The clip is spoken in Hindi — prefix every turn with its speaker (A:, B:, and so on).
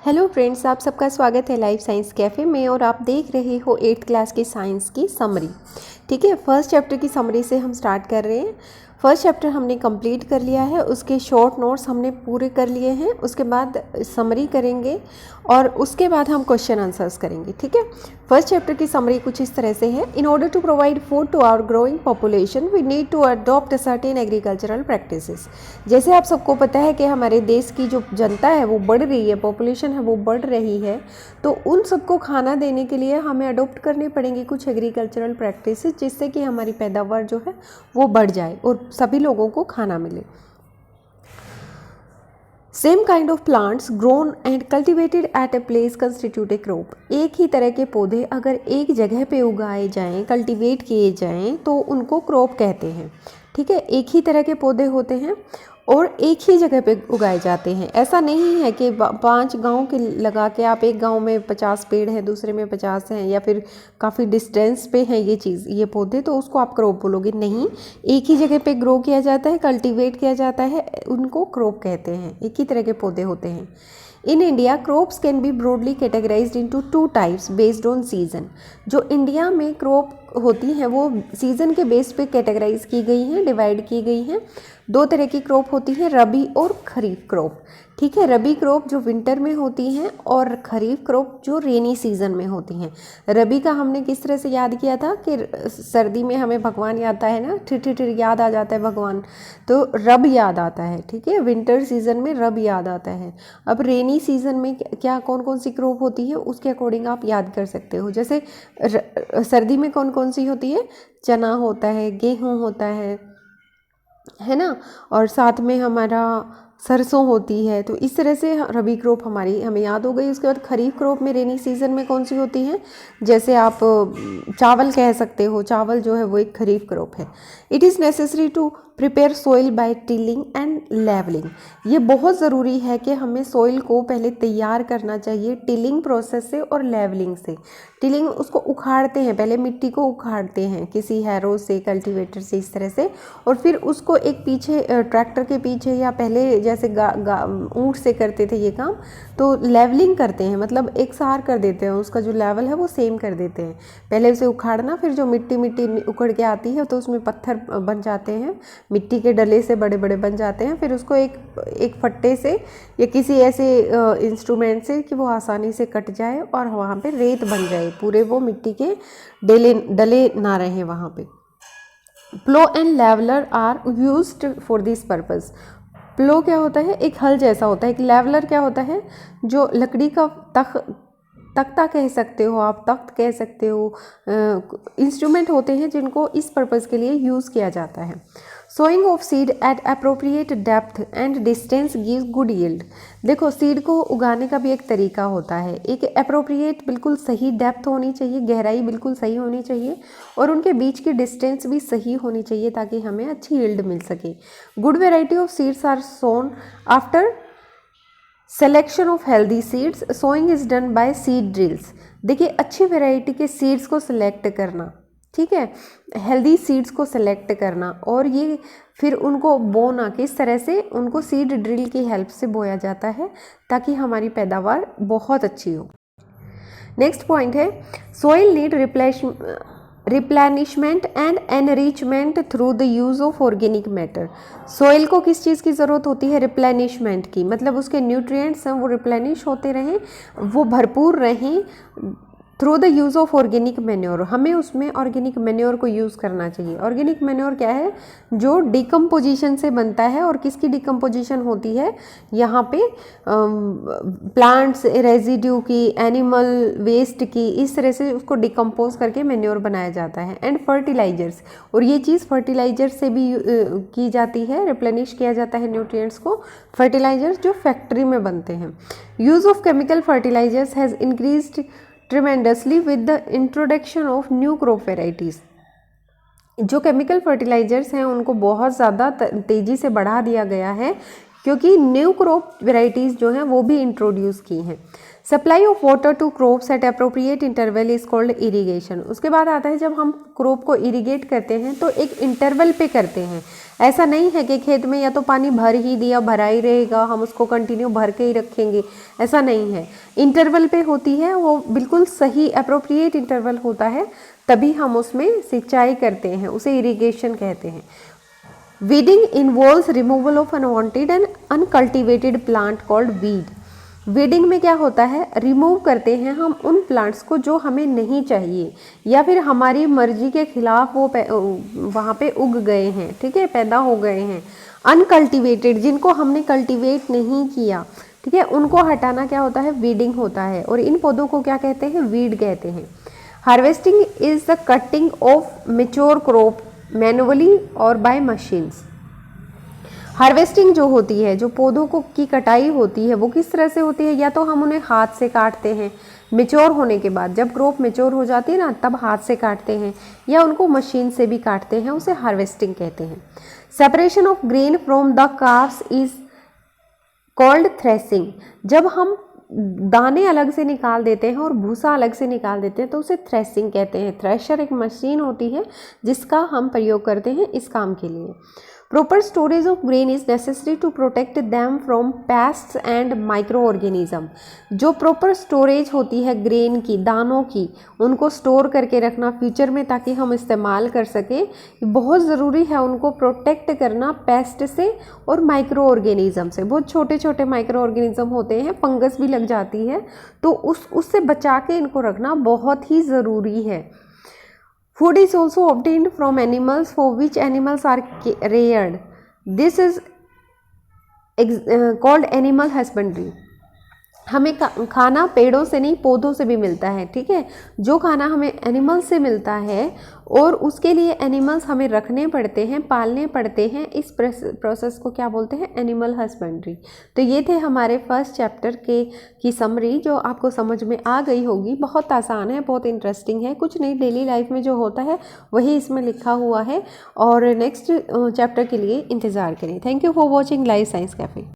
A: हेलो फ्रेंड्स, आप सबका स्वागत है लाइफ साइंस कैफ़े में और आप देख रहे हो 8th क्लास की साइंस की समरी। ठीक है, फर्स्ट चैप्टर की समरी से हम स्टार्ट कर रहे हैं। फर्स्ट चैप्टर हमने कंप्लीट कर लिया है, उसके शॉर्ट नोट्स हमने पूरे कर लिए हैं। उसके बाद समरी करेंगे और उसके बाद हम क्वेश्चन आंसर्स करेंगे। ठीक है, फर्स्ट चैप्टर की समरी कुछ इस तरह से है। In order to provide food to our growing population we need to adopt certain agricultural practices. जैसे आप सबको पता है कि हमारे देश की जो जनता है वो बढ़ रही है, पॉपुलेशन है वो बढ़ रही है, तो उन सबको खाना देने के लिए हमें अडॉप्ट करने पड़ेंगे कुछ एग्रीकल्चरल प्रैक्टिसेस, जिससे कि हमारी पैदावार जो है वो बढ़ जाए और सभी लोगों को खाना मिले। Same kind of plants grown and cultivated at a place constitute a crop. एक ही तरह के पौधे अगर एक जगह पे उगाए जाएं, कल्टिवेट किए जाएं, तो उनको क्रॉप कहते हैं। ठीक है, एक ही तरह के पौधे होते हैं और एक ही जगह पे उगाए जाते हैं। ऐसा नहीं है कि 5 गांव के लगा के आप एक गांव में 50 पेड़ हैं, दूसरे में 50 हैं, या फिर काफ़ी डिस्टेंस पे हैं ये पौधे, तो उसको आप क्रॉप बोलोगे। नहीं, एक ही जगह पे ग्रो किया जाता है, कल्टीवेट किया जाता है, उनको क्रॉप कहते हैं। एक ही तरह के पौधे होते हैं। In India crops can be broadly categorised into 2 types based on season. जो इंडिया में क्रॉप होती हैं वो सीज़न के बेस पे कैटेगराइज की गई हैं, डिवाइड की गई हैं। 2 तरह की क्रॉप होती हैं, रबी और खरीफ क्रॉप। ठीक है, रबी क्रॉप जो विंटर में होती हैं और खरीफ क्रॉप जो रेनी सीजन में होती हैं। रबी का हमने किस तरह से याद किया था कि सर्दी में हमें भगवान याद आता है ना, ठिठिर याद आ जाता है भगवान, तो रब याद आता है। ठीक है, विंटर सीजन में रब याद आता है। अब रेनी सीजन में क्या कौन कौन सी क्रॉप होती है उसके अकॉर्डिंग आप याद कर सकते हो। जैसे सर्दी में कौन कौन सी होती है, चना होता है, गेहूँ होता है ना, और साथ में हमारा सरसों होती है। तो इस तरह से रबी क्रॉप हमारी हमें याद हो गई। उसके बाद खरीफ क्रॉप में रेनी सीजन में कौन सी होती है, जैसे आप चावल कह सकते हो, चावल जो है वो एक खरीफ क्रॉप है। It is necessary to prepare soil by tilling and levelling. ये बहुत ज़रूरी है कि हमें सोइल को पहले तैयार करना चाहिए टिलिंग प्रोसेस से और लेवलिंग से। टिलिंग उसको उखाड़ते हैं, पहले मिट्टी को उखाड़ते हैं किसी हैरो से, कल्टीवेटर से, इस तरह से, और फिर उसको एक पीछे ट्रैक्टर के पीछे, या पहले जैसे ऊँट से करते थे ये काम, तो लेवलिंग करते हैं, मतलब एक सार कर देते हैं, उसका जो लेवल है वो सेम कर देते हैं। पहले उसे उखाड़ना, फिर जो मिट्टी उखड़ के आती है तो उसमें पत्थर बन जाते हैं, मिट्टी के डले से बड़े बड़े बन जाते हैं। फिर उसको एक फट्टे से या किसी ऐसे इंस्ट्रूमेंट से कि वो आसानी से कट जाए और वहाँ पे रेत बन जाए, पूरे वो मिट्टी के डले ना रहे वहाँ पे। Plough and leveller are used for this purpose. Plough क्या होता है, एक हल जैसा होता है। एक लेवलर क्या होता है, जो लकड़ी का तख्ता कह सकते हो आप, तख्त कह सकते हो, इंस्ट्रूमेंट होते हैं जिनको इस पर्पज़ के लिए यूज़ किया जाता है। Sowing of seed at appropriate depth and distance gives good yield. देखो, सीड को उगाने का भी एक तरीका होता है। एक अप्रोप्रिएट, बिल्कुल सही डेप्थ होनी चाहिए, गहराई बिल्कुल सही होनी चाहिए, और उनके बीच की डिस्टेंस भी सही होनी चाहिए ताकि हमें अच्छी यील्ड मिल सके। Good variety of seeds are sown after selection of healthy seeds. Sowing is done by seed drills. देखिए, अच्छी वैरायटी के सीड्स को सिलेक्ट करना, ठीक है, हेल्दी सीड्स को सिलेक्ट करना, और ये फिर उनको बोना, किस तरह से उनको सीड ड्रिल की हेल्प से बोया जाता है ताकि हमारी पैदावार बहुत अच्छी हो। नेक्स्ट पॉइंट है, soil need replenishment and enrichment through the use of organic matter. Soil को किस चीज़ की ज़रूरत होती है, रिप्लेनिशमेंट की, मतलब उसके न्यूट्रिएंट्स हैं वो रिप्लेनिश होते रहें, वो भरपूर रहें through the use of organic manure. हमें उसमें ऑर्गेनिक मैन्योर को यूज़ करना चाहिए। ऑर्गेनिक मैन्योर क्या है, जो डिकम्पोजिशन से बनता है, और किसकी डिकम्पोजिशन होती है यहाँ पे, प्लांट्स रेजिड्यू की, एनिमल वेस्ट की, इस तरह से उसको डिकम्पोज करके मैन्योर बनाया जाता है। एंड फर्टिलाइजर्स, और ये चीज़ फर्टिलाइजर से भी की जाती है, रिप्लेनिश किया जाता है न्यूट्रिएंट्स को, फर्टिलाइजर्स जो फैक्ट्री में बनते हैं। Use of chemical fertilisers has increased tremendously with the introduction of new crop varieties। जो केमिकल फर्टिलाइजर्स हैं उनको बहुत ज़्यादा तेज़ी से बढ़ा दिया गया है क्योंकि न्यू क्रॉप वेराइटीज़ जो हैं वो भी इंट्रोड्यूस की हैं। Supply of water to crops at appropriate interval is called irrigation. उसके बाद आता है जब हम क्रॉप को इरिगेट करते हैं तो एक इंटरवल पे करते हैं। ऐसा नहीं है कि खेत में या तो पानी भर ही दिया, भरा ही रहेगा, हम उसको कंटिन्यू भर के ही रखेंगे, ऐसा नहीं है। इंटरवल पे होती है, वो बिल्कुल सही अप्रोप्रिएट इंटरवल होता है, तभी हम उसमें सिंचाई करते हैं, उसे इरिगेशन कहते हैं। Weeding involves removal of unwanted and uncultivated plant called weed. Weeding में क्या होता है, रिमूव करते हैं हम उन प्लांट्स को जो हमें नहीं चाहिए या फिर हमारी मर्जी के खिलाफ वो वहाँ पे उग गए हैं, ठीक है, पैदा हो गए हैं। अनकल्टिवेटेड, जिनको हमने कल्टिवेट नहीं किया, ठीक है, उनको हटाना क्या होता है, वीडिंग होता है। और इन पौधों को क्या कहते हैं, वीड कहते हैं। Harvesting is the cutting of mature crop manually और बाय मशीन्स। हार्वेस्टिंग जो होती है, जो पौधों को की कटाई होती है, वो किस तरह से होती है, या तो हम उन्हें हाथ से काटते हैं मेच्योर होने के बाद, जब क्रॉप मेच्योर हो जाती है ना तब हाथ से काटते हैं, या उनको मशीन से भी काटते हैं, उसे हार्वेस्टिंग कहते हैं। Separation of grain from the carbs is called threshing. जब हम दाने अलग से निकाल देते हैं और भूसा अलग से निकाल देते हैं तो उसे थ्रेसिंग कहते हैं। थ्रेशर एक मशीन होती है जिसका हम प्रयोग करते हैं इस काम के लिए। Proper storage of grain is necessary to protect them from pests and micro organism. जो प्रॉपर स्टोरेज होती है ग्रेन की, दानों की, उनको स्टोर करके रखना फ्यूचर में ताकि हम इस्तेमाल कर सकें, बहुत ज़रूरी है उनको प्रोटेक्ट करना पेस्ट से और माइक्रो ऑर्गेनिज्म से। बहुत छोटे छोटे माइक्रो ऑर्गेनिज्म होते हैं, फंगस भी लग जाती है, तो उससे बचा के इनको रखना बहुत ही ज़रूरी है। Food is also obtained from animals for which animals are reared. This is called animal husbandry. हमें खाना पेड़ों से नहीं, पौधों से भी मिलता है, ठीक है। जो खाना हमें एनिमल से मिलता है और उसके लिए एनिमल्स हमें रखने पड़ते हैं, पालने पड़ते हैं, इस प्रोसेस को क्या बोलते हैं, एनिमल हस्बेंड्री। तो ये थे हमारे फर्स्ट चैप्टर की समरी, जो आपको समझ में आ गई होगी। बहुत आसान है, बहुत इंटरेस्टिंग है, कुछ नहीं, डेली लाइफ में जो होता है वही इसमें लिखा हुआ है। और नेक्स्ट चैप्टर के लिए इंतज़ार करें। Thank you for watching live science cafe.